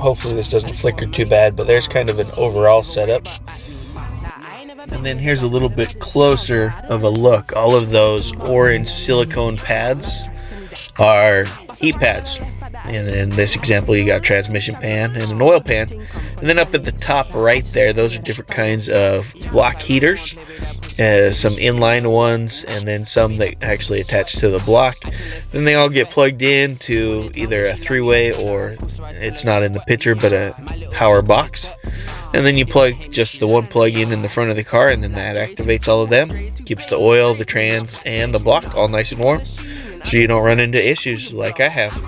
Hopefully this doesn't flicker too bad, but there's kind of an overall setup. And then here's a little bit closer of a look. All of those orange silicone pads are heat pads. And in this example, you got a transmission pan and an oil pan. And then up at the top right there, those are different kinds of block heaters. Some inline ones, and then some that actually attach to the block. Then they all get plugged in to either a three-way, or it's not in the picture, but a power box. And then you plug just the one plug in the front of the car, and then that activates all of them. Keeps the oil, the trans, and the block all nice and warm, so you don't run into issues like I have.